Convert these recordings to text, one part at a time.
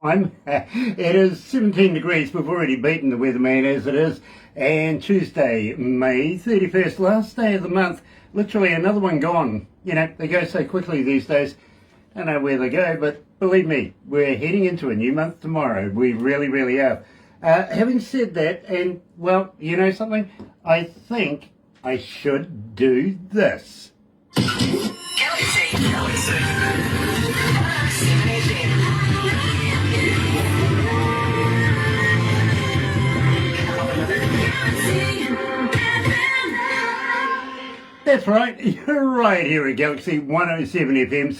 It is 17 degrees. We've already beaten the weatherman as it is. And Tuesday, May 31st, last day of the month. Literally another one gone. You know, they go so quickly these days. Don't know where they go, but believe me, we're heading into a new month tomorrow. We really, really are. Having said that, and well, you know something? I think I should do this. That's right, you're right here at Galaxy 107 FM.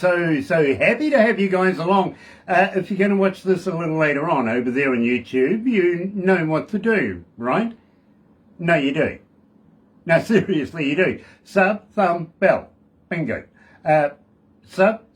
So happy to have you guys along. If you're going to watch this a little later on over there on YouTube, you know what to do, right? No, you do. No, seriously, you do. Sub, thumb, bell. Bingo.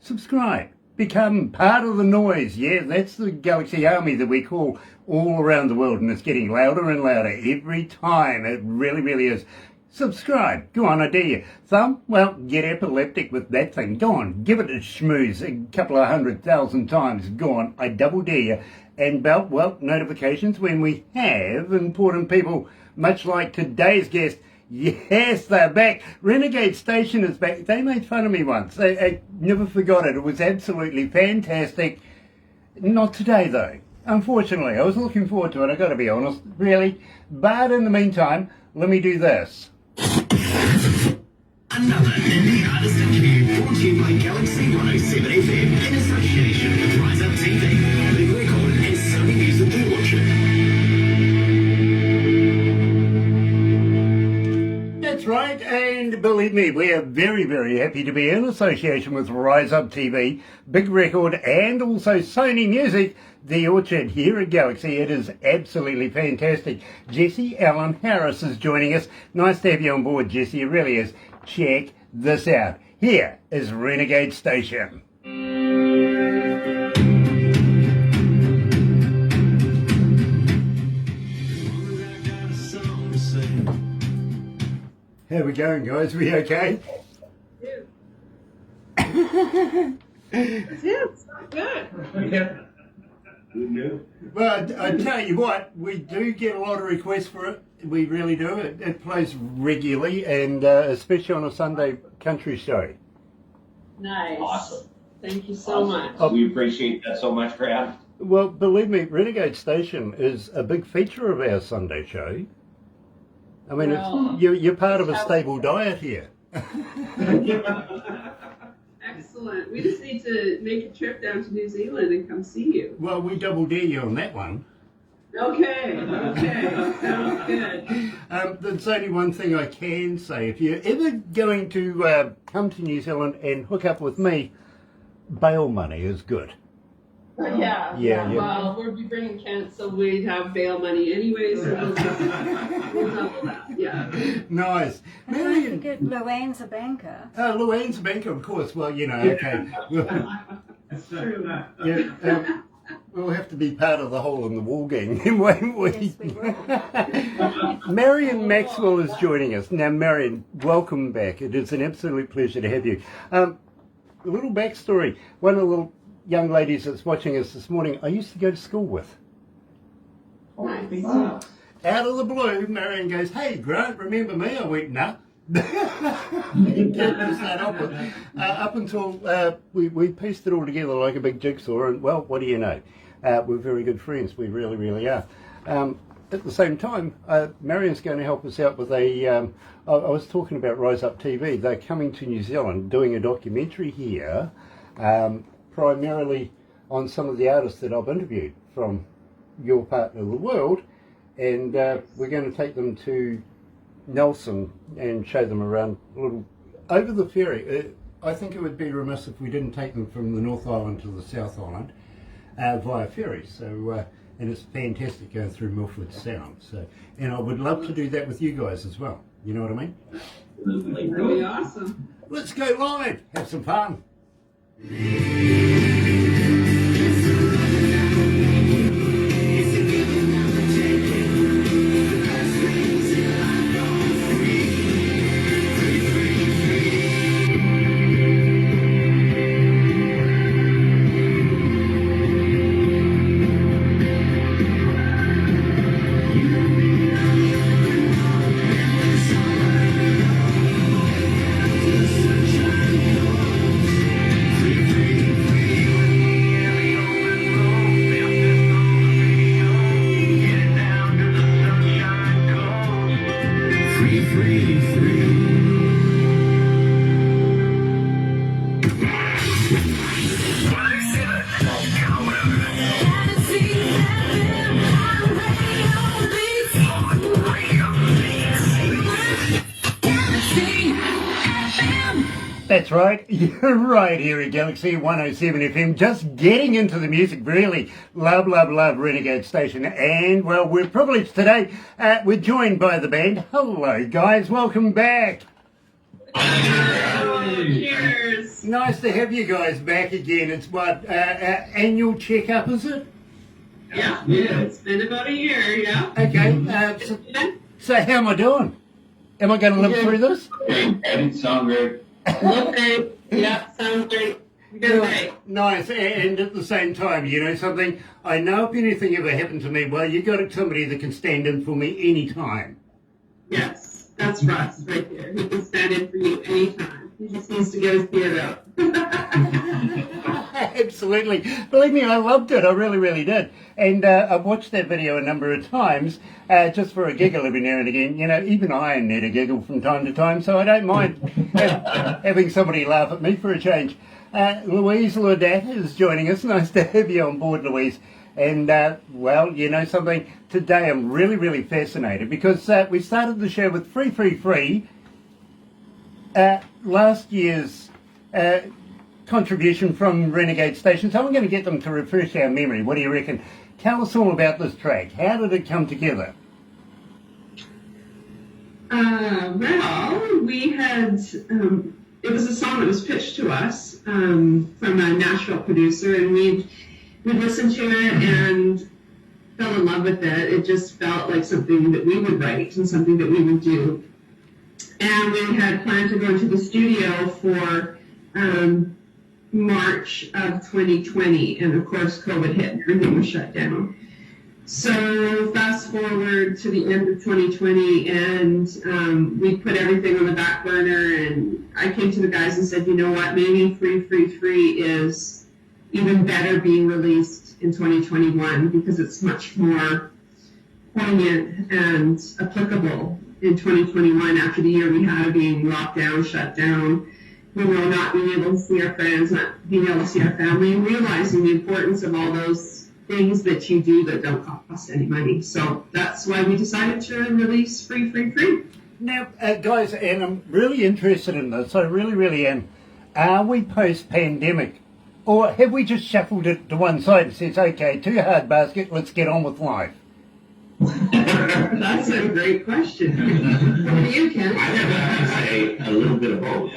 Subscribe. Become part of the noise. Yeah, that's the Galaxy Army that we call all around the world, and it's getting louder and louder every time. It really, really is. Subscribe. Go on, I dare you. Thumb, well, get epileptic with that thing. Go on, give it a schmooze a couple of 100,000 times. Go on, I double dare you. And bell, well, notifications when we have important people, much like today's guest. Yes, they're back. Renegade Station is back. They made fun of me once. I never forgot it. It was absolutely fantastic. Not today, though. Unfortunately, I was looking forward to it, I've got to be honest, really. But in the meantime, let me do this. Another indie artist interview brought to you by Galaxy 107 FM in association with Rise Up TV, Big Record and Sony Music Orchard. That's right, and believe me, we are very, very happy to be in association with Rise Up TV, Big Record and also Sony Music, The Orchard here at Galaxy. It is absolutely fantastic. Jesse Allen Harris is joining us. Nice to have you on board, Jesse. It really is. Check this out. Here is Renegade Station. How are we going, guys? We okay? It's good. Well, I tell you what, we do get a lot of requests for it. We really do. It plays regularly, and especially on a Sunday country show. Nice. Awesome. Thank you so much. We appreciate that so much, Brad. Well, believe me, Renegade Station is a big feature of our Sunday show. I mean, Well, you're part of a stable diet here. Excellent. We just need to make a trip down to New Zealand and come see you. Well, we double dare you on that one. Okay. Sounds good. There's only one thing I can say. If you're ever going to come to New Zealand and hook up with me, bail money is good. Yeah. Well, we'll be bringing Kent, so we'd have bail money anyway, so we'll double that. Yeah. Nice. And don't forget Luanne's a banker. Luanne's a banker, of course. Well, you know, okay. That's true. Yeah, we'll have to be part of the hole in the wall gang, won't we? Yes, we will. Marion Maxwell is joining us. Now, Marion, welcome back. It is an absolute pleasure to have you. A little backstory. One of the little young ladies that's watching us this morning, I used to go to school with. Nice. Out of the blue, Marion goes, "Hey, Grant, remember me?" I went, "Nah." Up until we pieced it all together like a big jigsaw, and well, what do you know? We're very good friends. We really, really are. At the same time, Marion's going to help us out with I was talking about Rise Up TV. They're coming to New Zealand, doing a documentary here, primarily on some of the artists that I've interviewed from your part of the world, and we're going to take them to Nelson and show them around a little over the ferry. I think it would be remiss if we didn't take them from the North Island to the South Island via ferry. So and it's fantastic going through Milford Sound. So, and I would love to do that with you guys as well. You know what I mean? That'd be awesome. Let's go live. Have some fun. That's right. You're right here at Galaxy 107 FM. Just getting into the music. Really love Renegade Station. And, well, we're privileged today. We're joined by the band. Hello, guys. Welcome back. Cheers. Nice to have you guys back again. It's what, annual checkup, is it? Yeah, it's been about a year, yeah. Okay. So how am I doing? Am I going to live through this? Great. Sound great. Look great. Yeah, sounds great. Good day. Nice. And at the same time, you know something? I know if anything ever happened to me, well, you got somebody that can stand in for me anytime. Yes, that's Russ right there. He can stand in for you anytime. He just needs to get his beard out. Absolutely. Believe me, I loved it. I really did. And I've watched that video a number of times, just for a giggle every now and again. You know, even I need a giggle from time to time, so I don't mind having somebody laugh at me for a change. Louise Laudat is joining us. Nice to have you on board, Louise. And, well, you know something? Today I'm really fascinated because we started the show with Free. Last year's contribution from Renegade Station, so I'm going to get them to refresh our memory. What do you reckon? Tell us all about this track. How did it come together? Well, we had, it was a song that was pitched to us from a Nashville producer, and we'd listened to it and fell in love with it. It just felt like something that we would write and something that we would do. And we had planned to go into the studio for March of 2020, and of course COVID hit and everything was shut down. So fast forward to the end of 2020, and we put everything on the back burner, and I came to the guys and said, you know what, maybe Free is even better being released in 2021 because it's much more poignant and applicable in 2021 after the year we had of being locked down, shut down, you know, not being able to see our friends, not being able to see our family, and realizing the importance of all those things that you do that don't cost any money. So that's why we decided to release Free. Now, guys, and I'm really interested in this. I really am. Are we post-pandemic? Or have we just shuffled it to one side and says, okay, too hard basket, let's get on with life? That's a great question. What do you, Ken? I say a little bit of both.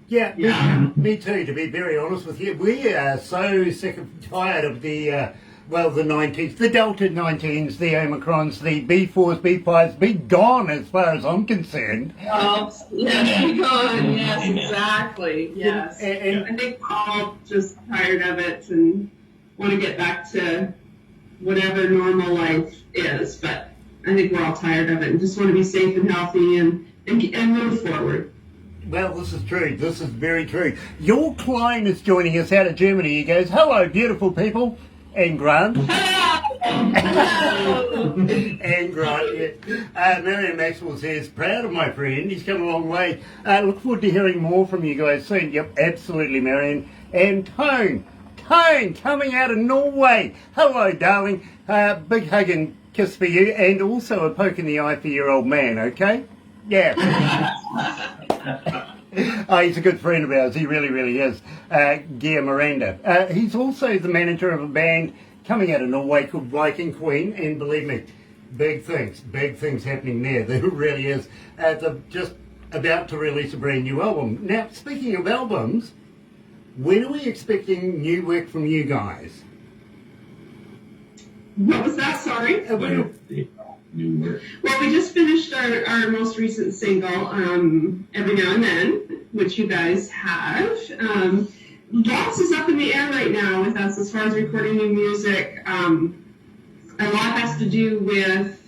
Yeah, me too, to be very honest with you. We are so sick and tired of the 90s, the Delta 19s, the Omicrons, the B4s, B5s, be gone as far as I'm concerned. Oh, yes, be gone. Yes, exactly. Yes. And I think we're all just tired of it and want to get back to whatever normal life is. But I think we're all tired of it and just want to be safe and healthy and move forward. well, this is true. This is very true. Your Klein is joining us out of Germany. He goes, hello, beautiful people. And Grant. And Grant, yeah. Marion Maxwell says, proud of my friend. He's come a long way. Look forward to hearing more from you guys soon. Yep, absolutely, Marion. And Tone coming out of Norway. Hello, darling. Big hug and kiss for you. And also a poke in the eye for your old man, okay? Yeah. He's a good friend of ours. He really is. Gear Miranda. He's also the manager of a band coming out of Norway called Viking Queen, and believe me, big things happening there. There really is. They're just about to release a brand new album. Now, speaking of albums, when are we expecting new work from you guys? What was that? Sorry? New work. Well, we just finished our most recent single, Every Now and Then, which you guys have. Lots is up in the air right now with us as far as recording new music. A lot has to do with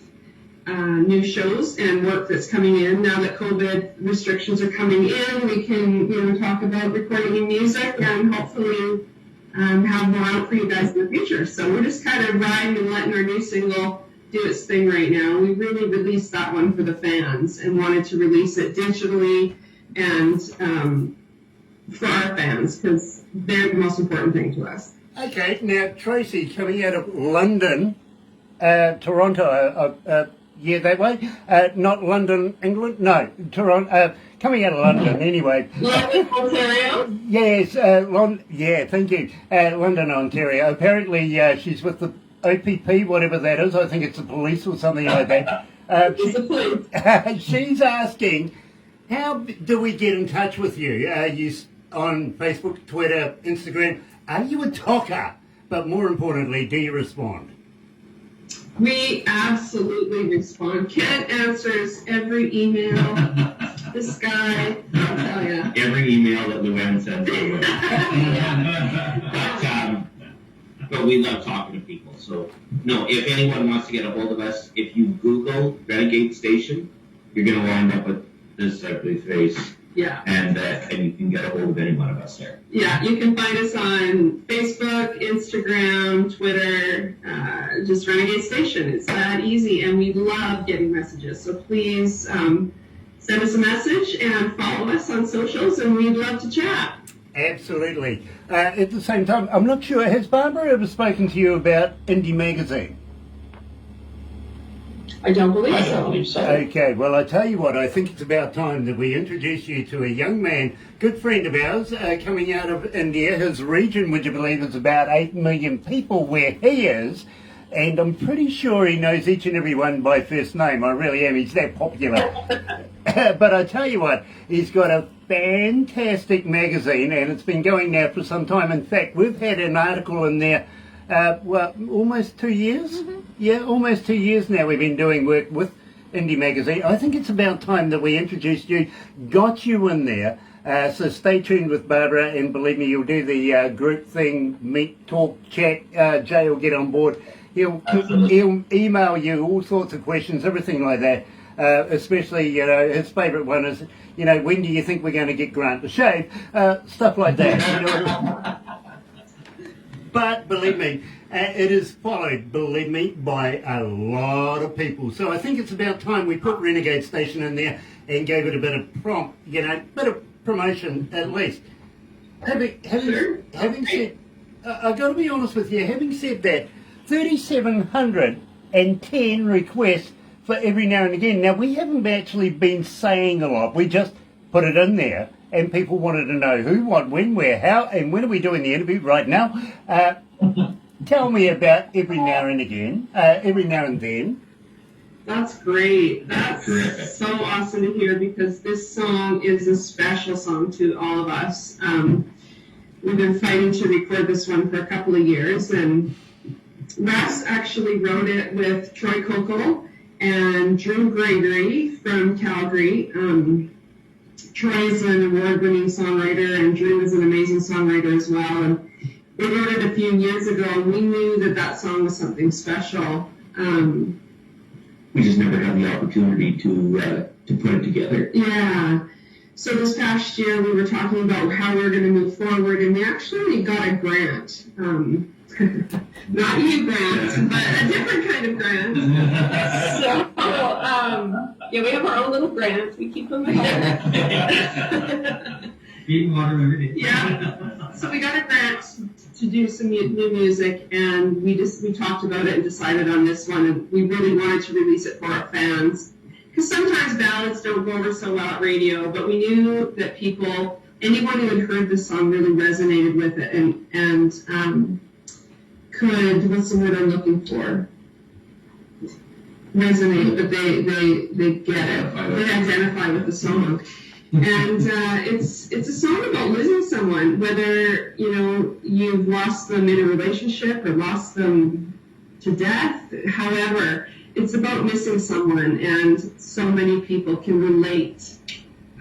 new shows and work that's coming in. Now that COVID restrictions are coming in, we can talk about recording new music and hopefully have more out for you guys in the future. So we're just kind of riding and letting our new single do its thing right now. We really released that one for the fans and wanted to release it digitally and for our fans because they're the most important thing to us. Okay, now Tracy coming out of London, Toronto, yeah, that way. Not London, England. No, Toronto. coming out of London anyway. London, Ontario? Yes, thank you. London, Ontario. Apparently she's with the OPP, whatever that is. I think it's the police or something like that. It's the police. She's asking, how do we get in touch with you? You on Facebook, Twitter, Instagram. Are you a talker? But more importantly, do you respond? We absolutely respond. Kent answers every email. This guy, I'll tell you. Every email that Luann sends over. But we love talking to people. So, no, if anyone wants to get a hold of us, if you Google Renegade Station, you're going to wind up with this ugly face. Yeah. And you can get a hold of any one of us there. Yeah, you can find us on Facebook, Instagram, Twitter, just Renegade Station. It's that easy, and we love getting messages. So please send us a message and follow us on socials, and we'd love to chat. Absolutely. At the same time, I'm not sure, has Barbara ever spoken to you about Indie Magazine? I don't believe I so. don't believe so. Okay, well, I tell you what, I think it's about time that we introduce you to a young man, good friend of ours, coming out of India. His region, would you believe, is about 8 million people where he is, and I'm pretty sure he knows each and every one by first name. I really am. He's that popular. But I tell you what, he's got a fantastic magazine, and it's been going now for some time. In fact, we've had an article in there, almost 2 years? Mm-hmm. Yeah, almost 2 years now we've been doing work with Indie Magazine. I think it's about time that we introduced you, got you in there. So stay tuned with Barbara, and believe me, you'll do the group thing, meet, talk, chat. Jay will get on board. He'll email you all sorts of questions, everything like that. Especially, his favourite one is, when do you think we're going to get Grant to shave? Stuff like that. But believe me, it is followed, believe me, by a lot of people. So I think it's about time we put Renegade Station in there and gave it a bit of bit of promotion at least. Having said, I've got to be honest with you, having said that, 3,710 requests for every now and again. Now, we haven't actually been saying a lot. We just put it in there, and people wanted to know who, what, when, where, how, and when are we doing the interview right now. Tell me about every now and then. That's great. That's so awesome to hear, because this song is a special song to all of us. We've been fighting to record this one for a couple of years, and Russ actually wrote it with Troy Coco and Drew Gregory from Calgary. Troy is an award-winning songwriter, and Drew is an amazing songwriter as well. And we wrote it a few years ago, and we knew that song was something special. We just never had the opportunity to put it together. Yeah. So this past year, we were talking about how we were going to move forward, and we actually got a grant. Not you, Grant, but a different kind of grant. So, we have our own little grants. We keep them at home. Feeding water every day. Yeah. So we got a grant to do some new music, and we talked about it and decided on this one, and we really wanted to release it for our fans. Because sometimes ballads don't go over so well at radio, but we knew that anyone who had heard this song really resonated with it, and could, what's the word I'm looking for? Resonate, but they get it. They identify with the song. And it's a song about losing someone, whether you've lost them in a relationship or lost them to death. However, it's about missing someone, and so many people can relate.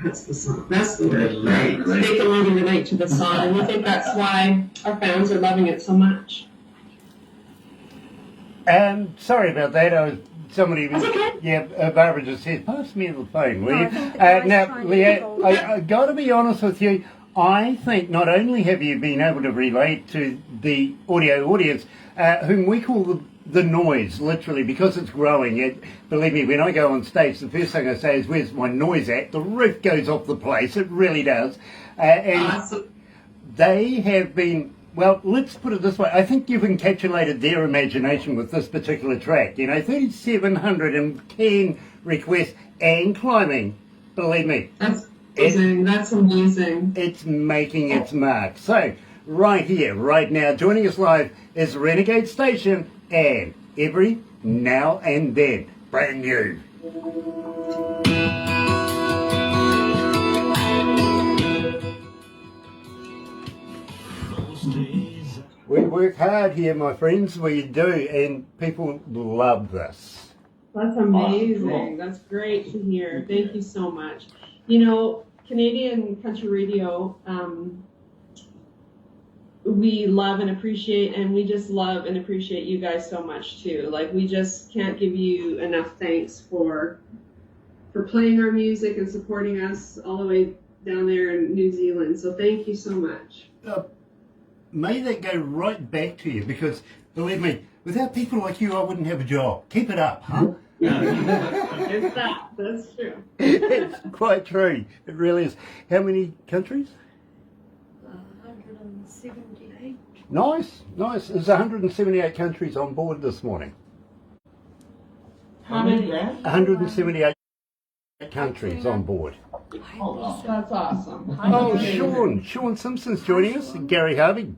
That's the song. That's the word. Right. They can really relate to the song, and I think that's why our fans are loving it so much. Sorry about that. Somebody was, That's okay. yeah, Barbara just said, pass me the phone, will No, you? I think the guy's Now, trying to Leanne, hold I got to be honest with you. I think not only have you been able to relate to the audio audience, whom we call the noise, literally, because it's growing. Believe me, when I go on stage, the first thing I say is, where's my noise at? The roof goes off the place. It really does. And they have been... Well, let's put it this way. I think you've encapsulated their imagination with this particular track. 3,710 requests and climbing. Believe me. Amazing. That's amazing. It's making its mark. So, right here, right now, joining us live is Renegade Station and Every Now and Then. Brand new. We work hard here, my friends. We do, and people love this. That's amazing. That's great to hear. Thank you so much. You know, Canadian country radio, we love and appreciate, and we just love and appreciate you guys so much too. Like, we just can't give you enough thanks for playing our music and supporting us all the way down there in New Zealand. So thank you so much. May that go right back to you, because believe me, without people like you, I wouldn't have a job. Keep it up, huh? It's that. That's true. It's quite true. It really is. How many countries? 178. Nice, nice. There's 178 countries on board this morning. How many? 178 countries on board. That's awesome. Oh, Sean Simpson's joining us. Gary Harvey,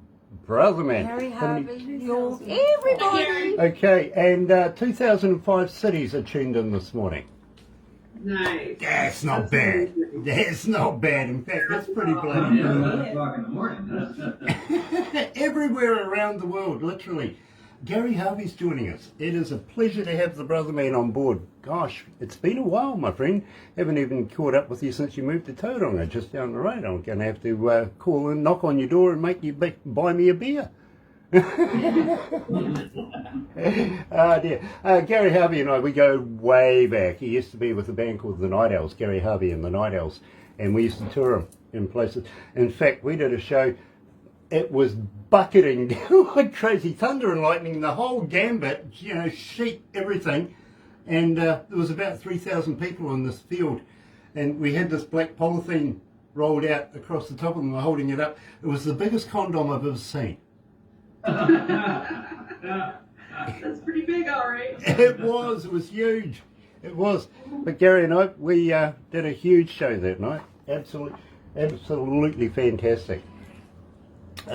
brother man. Harry How many- Harvey, you're everybody. Okay, and 2005 cities are tuned in this morning. Nice. That's not That's bad. amazing. That's not bad. In fact, that's pretty bloody Yeah, good. 11 o'clock in the morning. Everywhere around the world, literally. Gary Harvey's joining us. It is a pleasure to have the brother man on board. Gosh, it's been a while, my friend. Haven't even caught up with you since you moved to Tauranga, just down the road. I'm going to have to call and knock on your door and make you buy me a beer. Oh dear. Gary Harvey and I, we go way back. He used to be with a band called the Night Owls, Gary Harvey and the Night Owls, and we used to tour him in places. In fact, we did a show. It was bucketing down like crazy, thunder and lightning, the whole gambit, you know, sheet, everything. And there was about 3,000 people in this field. And we had this black polythene rolled out across the top of them, we're holding it up. It was the biggest condom I've ever seen. That's pretty big, all right. It was huge. It was. But Gary and I, we did a huge show that night. Absolutely fantastic.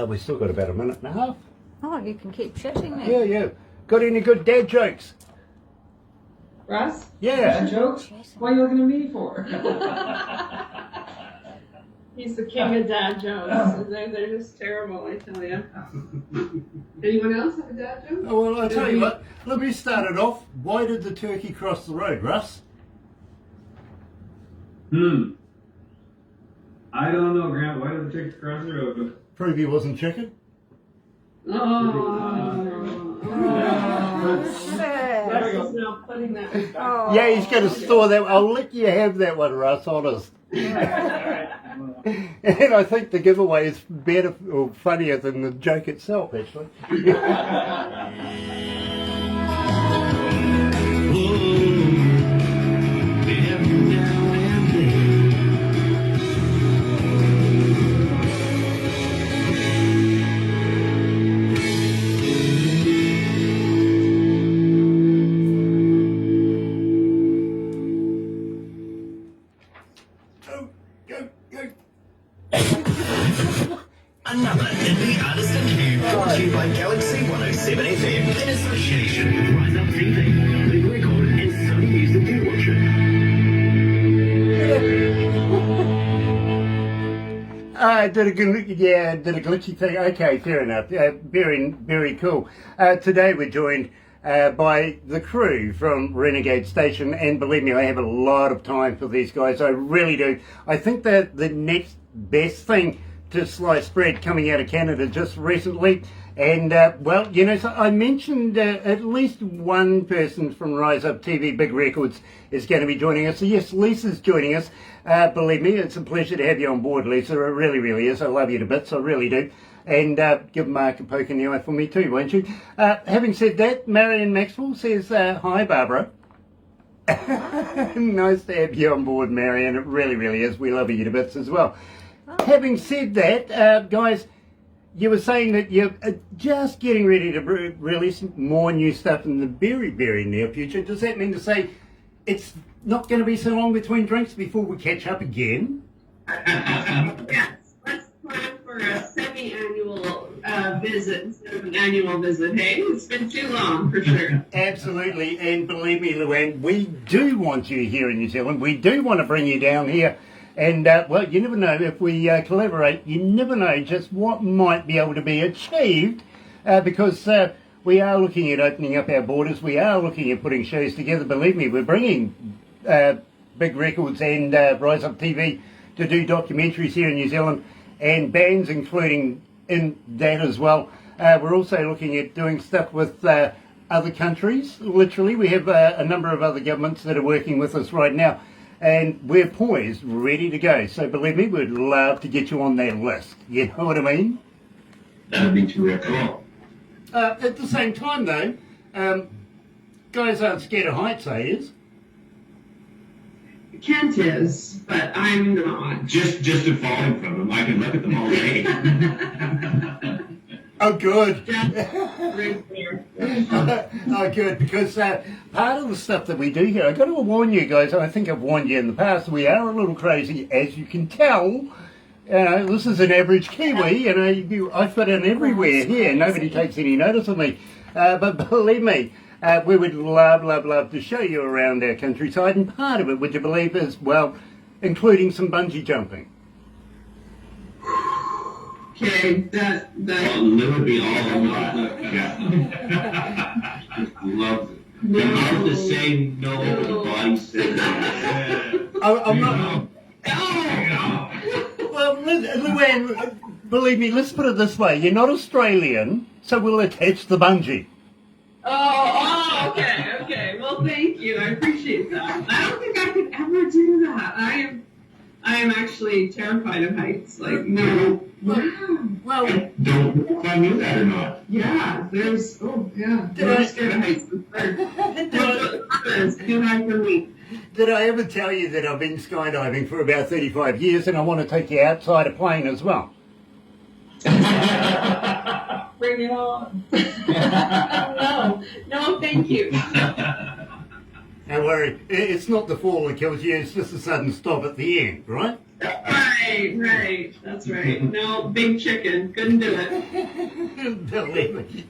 We still got about a minute and a half. Oh, you can keep chatting then. Yeah. Got any good dad jokes? Russ? Yeah. Bad jokes? What are you looking at me for? He's the king of dad jokes. They're just terrible, I tell you. Anyone else have a dad joke? Oh, well, I'll tell you what. Let me start it off. Why did the turkey cross the road, Russ? I don't know, Grant. Why did the chicks cross the road? Prove he wasn't chicken. Russ is now putting that back. Oh. Yeah, he's going to store that. I'll let you have that one, Russ, honest. And I think the giveaway is better or funnier than the joke itself, actually. Go. Another indie artist interview brought to you by Galaxy107fm in association with Rise Up TV, Big Record, and Sony Music to watch it. I did a glitchy thing. Okay, fair enough. Very cool. Today we're joined by the crew from Renegade Station, and believe me, I have a lot of time for these guys. I really do. I think that the next best thing to sliced bread coming out of Canada just recently, and well, you know, so I mentioned at least one person from Rise Up TV Big Records is going to be joining us. So yes, Lisa's joining us. Believe me, it's a pleasure to have you on board, Lisa. It really is. I love you to bits, I really do. And give Mark a poke in the eye for me too, won't you? Having said that, Marion Maxwell says, hi, Barbara. Nice to have you on board, Marion. It really is. We love you to bits as well. Having said that, guys, you were saying that you're just getting ready to release more new stuff in the very near future. Does that mean to say it's not going to be so long between drinks before we catch up again? Yes, let's plan for a semi-annual visit instead of an annual visit. Hey, it's been too long for sure. Absolutely, and believe me, Luann, we do want you here in New Zealand. We do want to bring you down here. And, well, you never know, if we collaborate, you never know just what might be able to be achieved because we are looking at opening up our borders. We are looking at putting shows together. Believe me, we're bringing Big Records and Rise Up TV to do documentaries here in New Zealand and bands including in that as well. We're also looking at doing stuff with other countries. Literally, we have a number of other governments that are working with us right now. And we're poised, ready to go. So believe me, we'd love to get you on that list. You know what I mean? That would be terrific. Cool. At the same time, though, guys aren't scared of heights, are you? Kent is, but I'm not. Just to falling from them, I can look at them all day. Oh, good. Right there. Oh, good, because part of the stuff that we do here, I've got to warn you guys, I think I've warned you in the past, we are a little crazy, as you can tell. This is an average Kiwi, I fit in everywhere here, nobody takes any notice of me. But believe me, we would love to show you around our countryside, and part of it, would you believe, is, well, including some bungee jumping. Okay, that. Lou would be all about that. Yeah. Love it. Love the same no body says. I'm not. Well, Luann, believe me, let's put it this way. You're not Australian, so we'll attach the bungee. Okay. Well, thank you. I appreciate that. I don't think I could ever do that. I am actually terrified of heights. Like, no. Well, Don't climb you that or not. Yeah, there's, I'm scared of heights. It's too high for me. did I ever tell you that I've been skydiving for about 35 years and I want to take you outside a plane as well? Bring it on. No, thank you. Don't worry, it's not the fall that kills you, it's just a sudden stop at the end, right? Right, that's right. No, big chicken, couldn't do it. Believe me.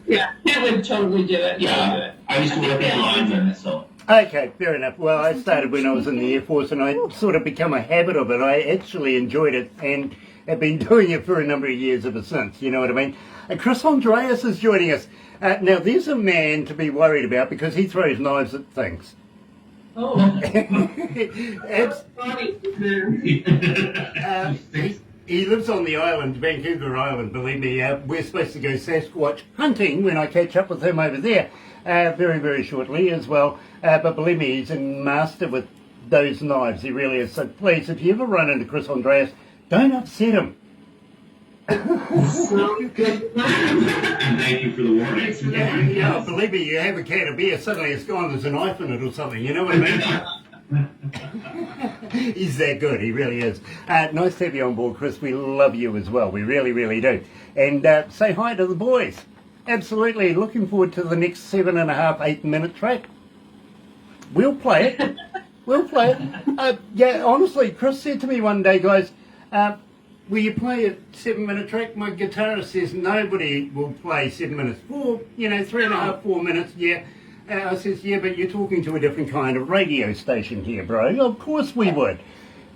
Yeah, it would totally do it. Yeah, I used to work in lineman, so. Okay, fair enough. Well, I started when I was in the Air Force and I sort of become a habit of it. I actually enjoyed it and have been doing it for a number of years ever since, you know what I mean? Chris Andreas is joining us. Now, there's a man to be worried about because he throws knives at things. Oh, It's- funny. he lives on the island, Vancouver Island, believe me. We're supposed to go Sasquatch hunting when I catch up with him over there very, very shortly as well. But believe me, he's a master with those knives. He really is. So please, if you ever run into Chris Andreas, don't upset him. Sounds good. And thank you for the warning. Yeah, believe me, you have a can of beer, suddenly it's gone, there's a knife in it or something, you know what I mean? He's that good, he really is. Nice to have you on board, Chris. We love you as well, we really, really do. And say hi to the boys. Absolutely, looking forward to the next 7.5, 8 minute track. We'll play it. We'll play it. Yeah, honestly, Chris said to me one day, guys, will you play a 7 minute track? My guitarist says nobody will play 7 minutes. 3.5, 4 minutes, yeah. I says, yeah, but you're talking to a different kind of radio station here, bro. Of course we would.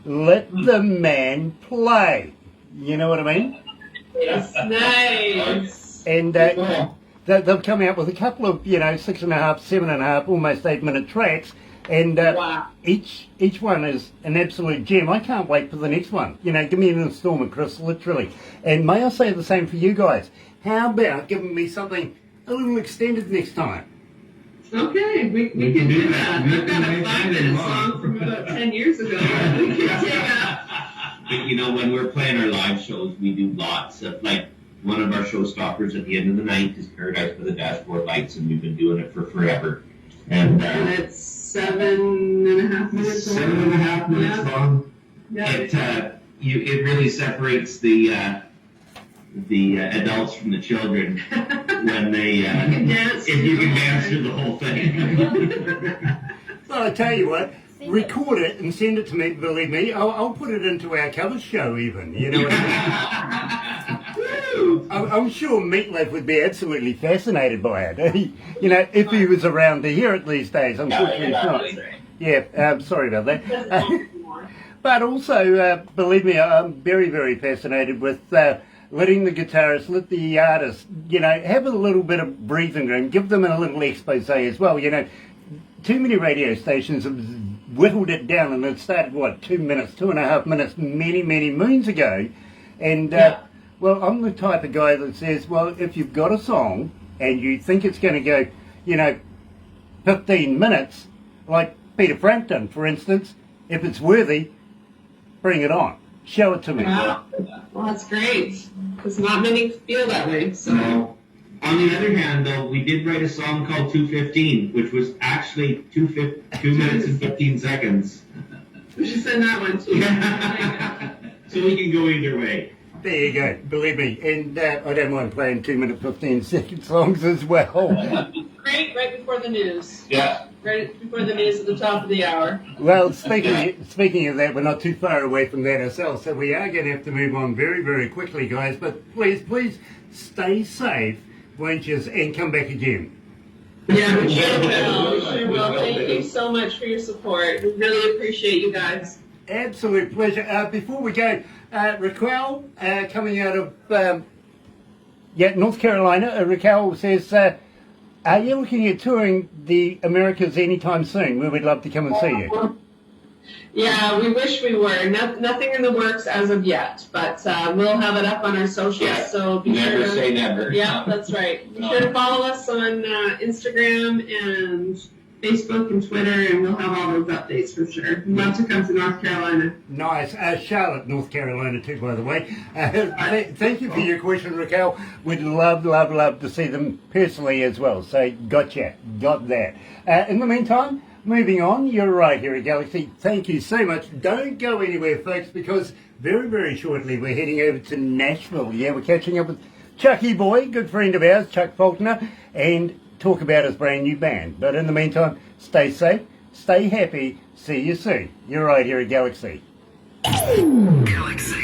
Let the man play. You know what I mean? It's nice. And they'll come out with a couple of, 6.5, 7.5, almost 8 minute tracks. And Wow. each one is an absolute gem. I can't wait for the next one. Give me an installment, Chris, literally. And may I say the same for you guys? How about giving me something a little extended next time? Okay, we can do that. I've got a 5-minute song from about 10 years ago. We can do that. But when we're playing our live shows, we do lots of, like, one of our showstoppers at the end of the night is Paradise by the Dashboard Lights, and we've been doing it for forever. And it's 7.5 minutes long. 7.5 minutes long. Yeah. It really separates the adults from the children when they You can dance. if you can dance through the whole thing. Well, I tell you what, record it and send it to me. Believe me, I'll put it into our cover show even. You know what I mean? I'm sure Meatloaf would be absolutely fascinated by it. You know, if he was around to hear it these days. Unfortunately, he's not. Yeah, sorry about that. But also, believe me, I'm very, very fascinated with letting the guitarist, let the artist, you know, have a little bit of breathing room, give them a little expose as well. You know, too many radio stations have whittled it down, and it started, what, 2 minutes, 2.5 minutes, many, many moons ago. And, well, I'm the type of guy that says, well, if you've got a song and you think it's going to go, you know, 15 minutes, like Peter Frampton, for instance, if it's worthy, bring it on. Show it to me. Wow. Well, that's great. Because not many feel that way. So. No. On the other hand, though, we did write a song called 2:15, which was actually 2 minutes and 15 seconds. We should send that one too. So we can go either way. There you go, believe me. And I don't mind playing 2 minute 15-second songs as well. Great, right before the news. Yeah. Right before the news at the top of the hour. Well, speaking of that, we're not too far away from that ourselves, so we are going to have to move on very, very quickly, guys. But please stay safe, won't you, and come back again. Yeah, we sure will. Sure will. Thank you so much for your support. We really appreciate you guys. Absolute pleasure. Before we go, Raquel, coming out of North Carolina, Raquel says, are you looking at touring the Americas anytime soon? We would love to come and see you. Yeah, we wish we were. Nothing in the works as of yet, but we'll have it up on our socials. So be sure Never to, say never. Yeah, that's right. Be sure to follow us on Instagram and Facebook and Twitter, and we'll have all those updates for sure. Love to come to North Carolina. Nice. Charlotte, North Carolina too, by the way. Thank you for your question, Raquel. We'd love to see them personally as well. So, got that. In the meantime, moving on, you're right here at Galaxy. Thank you so much. Don't go anywhere, folks, because very, very shortly we're heading over to Nashville. Yeah, we're catching up with Chucky Boy, good friend of ours, Chuck Faulkner, and talk about his brand new band. But in the meantime, stay safe, stay happy, see you soon. You're right here at Galaxy. Galaxy.